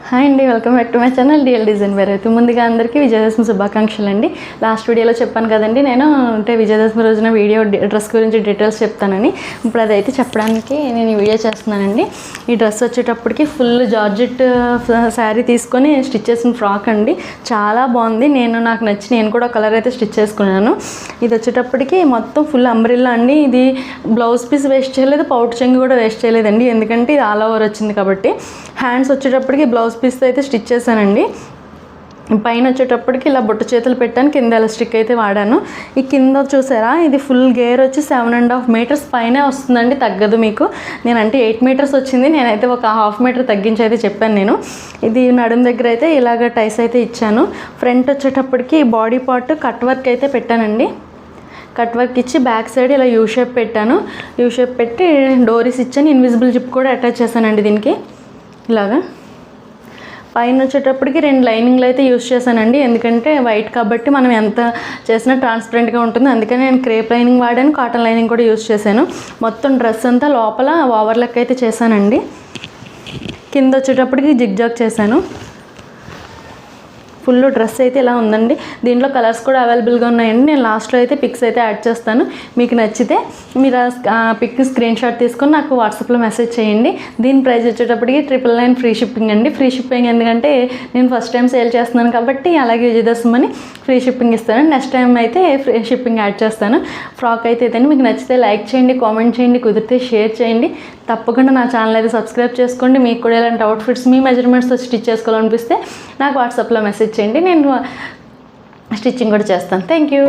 Hi అండి, welcome back to my channel DL design wear. అయితే ముందుగా అందరికీ విజయదశమి శుభాకాంక్షలు అండి. లాస్ట్ వీడియోలో చెప్పాను కదండి నేను విజయదశమి రోజున వీడియో డ్రెస్ గురించి డీటెయిల్స్ చెప్తానని. ఇప్పుడు అదైతే చెప్పడానికి నేను ఈ వీడియో చేస్తున్నానండి. ఈ డ్రెస్ వచ్చేటప్పటికి ఫుల్ జార్జెట్ శారీ తీసుకొని స్టిచ్ చేసిన ఫ్రాక్ అండి. చాలా బాగుంది. నాకు నచ్చి నేను కూడా కలర్ అయితే స్టిచ్ చేసుకున్నాను. ఇది వచ్చేటప్పటికి మొత్తం ఫుల్ అంబ్రిల్లా అండి. ఇది బ్లౌజ్ పీస్ వేస్ట్ చేయలేదు, పౌట్ చెంగు కూడా వేస్ట్ చేయలేదండి, ఎందుకంటే ఇది ఆల్ ఓవర్ వచ్చింది కాబట్టి. హ్యాండ్స్ వచ్చేటప్పటికి బ్లౌజ్ పీస్తో అయితే స్టిచ్ చేశానండి. పైన వచ్చేటప్పటికి ఇలా బుట్ట చేతులు పెట్టాను, కింద ఎలాస్టిక్ అయితే వాడాను. ఈ కింద చూసారా, ఇది ఫుల్ గేర్ వచ్చి 7.5 మీటర్స్ పైనే వస్తుందండి, తగ్గదు మీకు. నేనంటే 8 మీటర్స్ వచ్చింది, నేనైతే ఒక 1/2 మీటర్ తగ్గించి అయితే చెప్పాను నేను. ఇది నడుము దగ్గర అయితే ఇలాగ టైస్ అయితే ఇచ్చాను. ఫ్రంట్ వచ్చేటప్పటికి బాడీ పార్ట్ కట్ వర్క్ అయితే పెట్టానండి. కట్ వర్క్ ఇచ్చి బ్యాక్ సైడ్ ఇలా యూ షేప్ పెట్టాను. యూ షేప్ పెట్టి డోరీస్ ఇచ్చాను. ఇన్విజిబుల్ జిప్ కూడా అటాచ్ చేశానండి దీనికి. ఇలాగా పైన వచ్చేటప్పటికి 2 లైనింగ్లు అయితే యూస్ చేశానండి, ఎందుకంటే వైట్ కాబట్టి మనం ఎంత చేసినా ట్రాన్స్పరెంట్గా ఉంటుంది. అందుకని నేను క్రేప్ లైనింగ్ వాడాను, కాటన్ లైనింగ్ కూడా యూస్ చేశాను. మొత్తం డ్రెస్ అంతా లోపల ఓవర్లక్ అయితే చేశానండి. కింద వచ్చేటప్పటికి జిగ్జాగ్ చేశాను. ఫుల్ డ్రెస్ అయితే ఇలా ఉందండి. దీంట్లో కలర్స్ కూడా అవైలబుల్గా ఉన్నాయండి. నేను లాస్ట్లో అయితే పిక్స్ అయితే యాడ్ చేస్తాను. మీకు నచ్చితే మీరు ఆ పిక్ స్క్రీన్ షాట్ తీసుకొని నాకు వాట్సాప్లో మెసేజ్ చేయండి. దీని ప్రైస్ వచ్చేటప్పటికి 999 ఫ్రీ షిప్పింగ్ అండి. ఫ్రీ షిప్పింగ్ ఎందుకంటే నేను ఫస్ట్ టైం సేల్ చేస్తున్నాను కాబట్టి, అలాగే విజయదశమి ఫ్రీ షిప్పింగ్ ఇస్తాను. నెక్స్ట్ టైం అయితే ఫ్రీ షిప్పింగ్ యాడ్ చేస్తాను. ఫ్రాక్ అయితే ఇదండి. మీకు నచ్చితే లైక్ చేయండి, కామెంట్ చేయండి, కుదిరితే షేర్ చేయండి. తప్పకుండా నా ఛానల్ అయితే సబ్స్క్రైబ్ చేసుకోండి. మీకు కూడా ఇలాంటి అవుట్ఫిట్స్ మీ మెజర్మెంట్స్తో స్టిచ్ చేసుకోవాలనిపిస్తే నాకు వాట్సాప్లో మెసేజ్ చేయండి, నేను స్టిచ్చింగ్ కూడా చేస్తాను. Thank you.